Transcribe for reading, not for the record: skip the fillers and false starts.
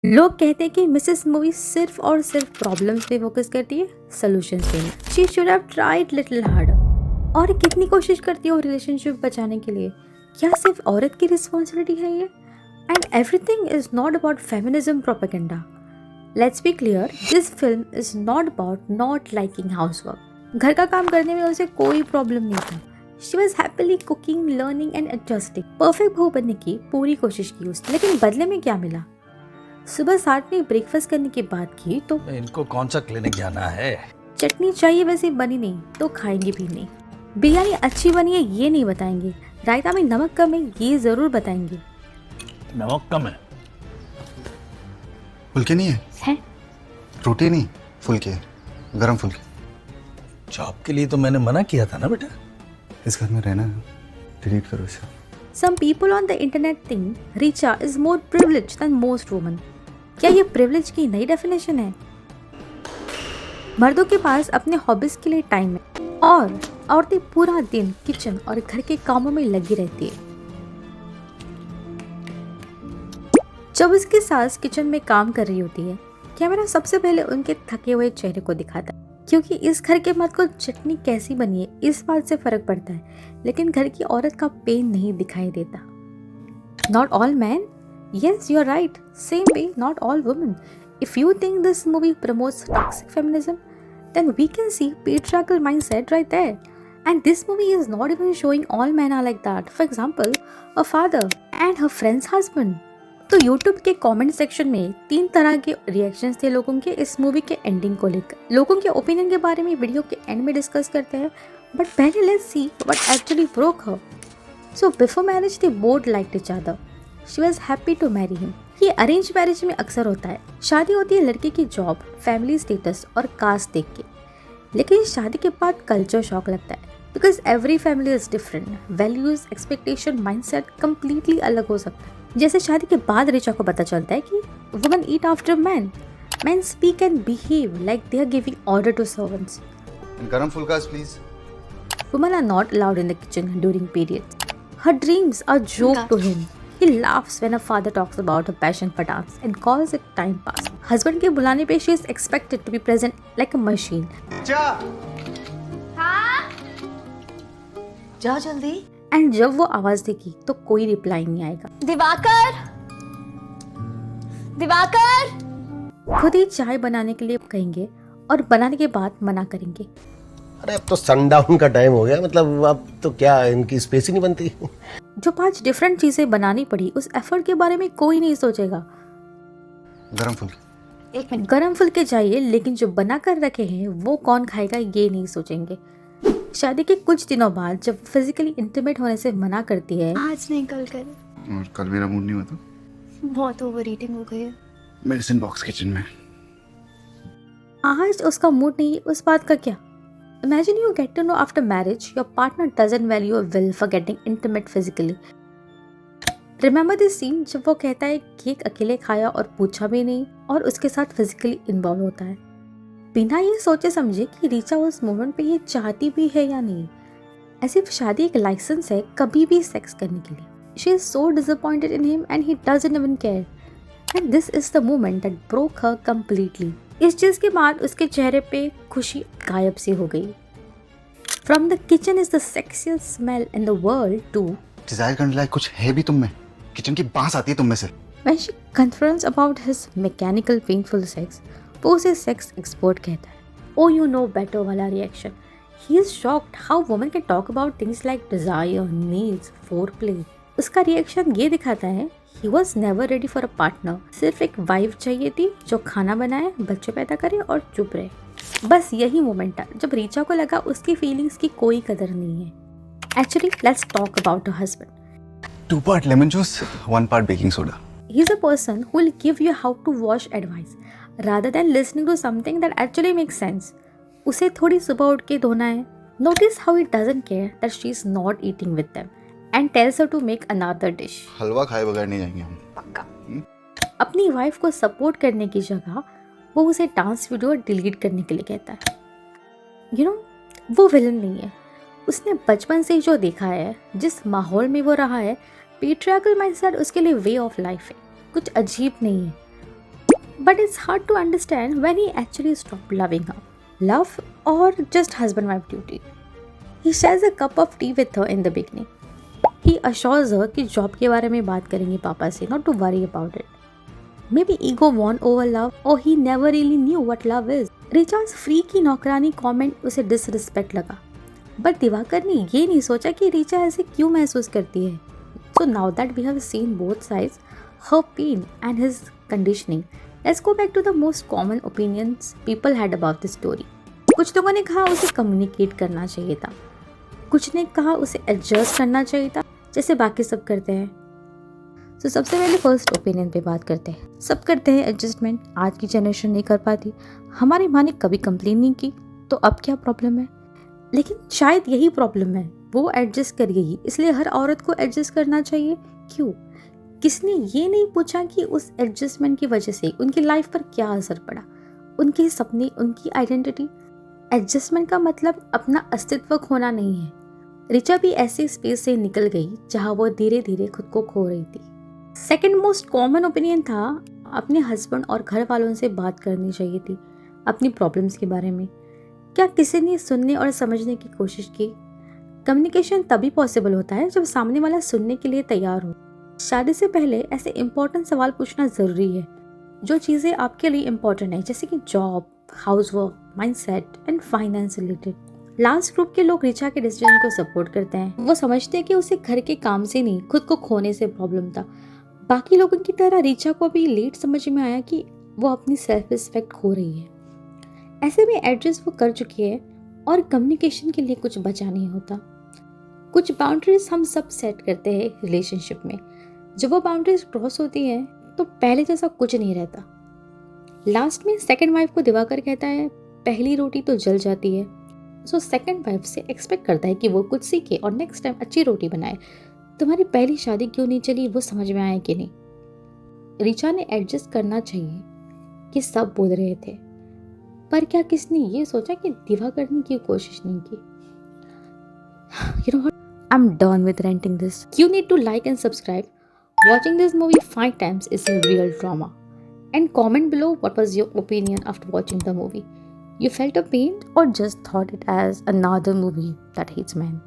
लोग कहते हैं कि मिसेस मूवी सिर्फ और सिर्फ प्रॉब्लम्स पे फोकस करती है, सॉल्यूशंस पे नहीं। She should have tried little harder. और कितनी कोशिश करती है वो रिलेशनशिप बचाने के लिए? क्या सिर्फ औरत की रिस्पॉन्सिबिलिटी है ये? And everything is not about feminism propaganda. Let's be clear, this film is not about not liking housework. घर का काम करने में उसे कोई प्रॉब्लम नहीं था। She was happily cooking, learning and adjusting. Perfect बहू बनने की पूरी कोशिश की उसने, लेकिन बदले में क्या मिला? सुबह 7 में ब्रेकफास्ट करने की बात की तो इनको कौन सा क्लिनिक जाना है? चटनी चाहिए वैसे बनी नहीं तो खाएंगे भी नहीं। बिरयानी अच्छी बनी है ये नहीं बताएंगे, रायता में नमक कम है ये जरूर बताएंगे। नमक कम है। फुल्के नहीं है? रोटी नहीं, फुल्के, गरम फुल्के। जॉब के लिए तो मैंने मना किया था ना बेटा। इस घर में रहना है, डिलीट करो इसे। Some people on the internet think Richa is more privileged than most women. क्या ये privilege की नई डेफिनेशन है? मर्दों के पास अपने हॉबीज के लिए टाइम है और औरतें पूरा दिन किचन और घर के कामों में लगी रहती है। जब उसकी सास किचन में काम कर रही होती है, कैमरा सबसे पहले उनके थके हुए चेहरे को दिखाता है, क्योंकि इस घर के मर्द को चटनी कैसी बनी है इस बात से फर्क पड़ता है, लेकिन घर की औरत का पेन नहीं दिखाई देता। Not all man, yes you are right, same way not all women. If you think this movie promotes toxic feminism, then we can see patriarchal mindset right there. And this movie is not even showing all men are like that. For example, a father and her friend's husband. तो YouTube के comment section में 3 तरह के reactions थे लोगों के इस movie के एंडिंग को लेकर। लोगों के ओपिनियन के बारे में वीडियो के एंड में डिस्कस करते हैं, बट पहले let's see what actually broke her. So before marriage they both liked each other. She was happy to marry him. ये अरेंज मैरिज में अक्सर होता है। शादी होती है लड़के की जॉब, फैमिली स्टेटस और कास्ट देख के, लेकिन शादी के बाद कल्चर शॉक लगता है, because every family is different. Values, expectation, mindset completely अलग हो सकता है। जैसे शादी के बाद रिचा को पता चलता है कि women eat after man, man speak and behave like they are giving order to servants. गरम फुल्कास please. Women are not allowed in the kitchen during periods. Her dreams are joke to him. He laughs when her father talks about her passion for dance and calls it time pass. Husband के बुलाने पे she is expected to be present like a machine. जा जल्दी। And जब वो आवाज देगी तो कोई रिप्लाई नहीं आएगा। दिवाकर, दिवाकर। खुद ही चाय बनाने के लिए कहेंगे और बनाने के बाद मना करेंगे। अरे अब तो सनडाउन का टाइम हो गया, मतलब अब तो क्या इनकी स्पेस ही नहीं बनती। जो 5 डिफरेंट चीजें बनानी पड़ी उस एफर्ट के बारे में कोई नहीं सोचेगा। गरम फुल्के। 1 मिनट। गरम फुल्के चाहिए, लेकिन जो बना कर रखे हैं वो कौन खाएगा ये नहीं सोचेंगे। शादी के कुछ दिनों बाद जब फिजिकली इंटीमेट होने से मना करती है, आज नहीं कल करें। और कल मेरा मूड नहीं हुआ तो बहुत ओवर ईटिंग हो गई है। मेडिसिन बॉक्स किचन में। आज उसका मूड नहीं, उस बात का क्या? Imagine you get to know after marriage your partner doesn't value your will for getting intimate physically. Remember this scene जब वो कहता है केक अकेले खाया और पूछा भी नहीं और उसके साथ फिजिकली इन्वॉल्व होता है, बिना ये सोचे समझे कि रीचा उस मोमेंट पे ये चाहती भी है या नहीं। ऐसी शादी एक लाइसेंस है कभी भी सेक्स करने के लिए। She is so disappointed in him and he doesn't even care. And this is the moment that broke her completely. इस चीज के बाद उसके चेहरे पे खुशी गायब सी हो गई। From the kitchen is the sexiest smell in the world too. Desire करने लायक कुछ है भी तुम में? किचन की बांस आती है तुम में से। When she confronts about his mechanical painful sex, वो उसे सेक्स एक्सपर्ट कहता है। Oh you know better वाला reaction. He is shocked how women can talk about things like desire, needs, foreplay. उसका रिएक्शन ये दिखाता है He was never ready for a partner. सिर्फ एक वाइफ चाहिए थी जो खाना बनाए, बच्चे पैदा करे और चुप रहे। बस यही मोमेंट था जब रीचा को लगा उसकी फीलिंग्स की कोई कदर नहीं है। Actually, let's talk about her husband. 2 part lemon juice, 1 part baking soda. He's a person who will give you how to wash advice rather than listening to something that actually makes sense. उसे थोड़ी सुबह उठ के धोना है। Notice how he doesn't care that she's not eating with them and tells her to make another dish. हलवा खाए बगैर नहीं जाएंगे हम। पक्का। अपनी वाइफ को सपोर्ट करने की जगह वो उसे डांस वीडियो डिलीट करने के लिए कहता है। यू नो, वो विलन नहीं है। उसने बचपन से जो देखा है, जिस माहौल में वो रहा है, पेट्रियार्कल माइंडसेट उसके लिए वे ऑफ लाइफ है, कुछ अजीब नहीं है। But it's hard to understand when he actually stopped loving her. Love or just husband-wife duty? He shares a cup of tea with her in the beginning. He assures her कि job के बारे में बात करेंगे पापा से, not to worry about it. Maybe ego won over love or he never really knew what love is. रिचा's free की नौकरानी कमेंट उसे डिसरिस्पेक्ट लगा, बट दिवाकर ने ये नहीं सोचा कि रिचा ऐसे क्यों महसूस करती है. So now that we have seen both sides, her pain and his conditioning, let's go back to the most common opinions people had about this story. कुछ लोगों ने कहा उसे कम्युनिकेट करना चाहिए था, कुछ ने कहा उसे एडजस्ट करना चाहिए था जैसे बाकी सब करते हैं. तो सबसे पहले फर्स्ट ओपिनियन पे बात करते हैं. सब करते हैं एडजस्टमेंट, आज की जनरेशन नहीं कर पाती. हमारी माँ ने कभी कंप्लेन नहीं की, तो अब क्या प्रॉब्लम है? लेकिन शायद यही प्रॉब्लम है, वो एडजस्ट कर गई, इसलिए हर औरत को एडजस्ट करना चाहिए. क्यों? किसने ये नहीं पूछा कि उस एडजस्टमेंट की वजह से उनकी लाइफ पर क्या असर पड़ा, उनके सपने, उनकी आइडेंटिटी. एडजस्टमेंट का मतलब अपना अस्तित्व खोना नहीं है. रिचा भी ऐसे स्पेस से निकल गई जहाँ वो धीरे धीरे खुद को खो रही थी. सेकेंड मोस्ट कॉमन ओपिनियन था अपने हस्बैंड और घर वालों से बात करनी चाहिए थी अपनी प्रॉब्लम्स के बारे में. क्या किसी ने सुनने और समझने की कोशिश की? कम्युनिकेशन तभी पॉसिबल होता है जब सामने वाला सुनने के लिए तैयार हो. शादी से पहले ऐसे इंपॉर्टेंट सवाल पूछना ज़रूरी है, जो चीज़ें आपके लिए इंपॉर्टेंट है, जैसे कि job, housework, mindset and finance related. Last group के लोग रिचा के डिसीजन को सपोर्ट करते हैं. वो समझते हैं कि उसे घर के काम से नहीं, खुद को खोने से प्रॉब्लम था. बाकी लोगों की तरह रिचा को भी लेट समझ में आया कि वो अपनी सेल्फ रिस्पेक्ट खो रही है. ऐसे में एडजस्ट वो कर चुकी है और कम्युनिकेशन के लिए कुछ बचा नहीं होता. कुछ बाउंड्रीज हम सब सेट करते हैं रिलेशनशिप में. जब वो बाउंड्रीज क्रॉस होती है तो पहले जैसा कुछ नहीं रहता. लास्ट में सेकंड वाइफ को दिवाकर कहता है, पहली रोटी तो जल जाती है. सो सेकंड वाइफ से एक्सपेक्ट करता है कि वो कुछ सीखे और नेक्स्ट टाइम अच्छी रोटी बनाए. तुम्हारी पहली शादी क्यों नहीं चली, वो समझ में आया कि नहीं? रिचा ने एडजस्ट करना चाहिए कि सब बोल रहे थे, पर क्या किसने ये सोचा कि दिवा करने की कोशिश नहीं की? You know what? I'm done with renting this. You need to like and subscribe. Watching this movie 5 times is a real trauma. And comment below what was your opinion after watching the movie. You felt a pain or just thought it as another movie that hates men?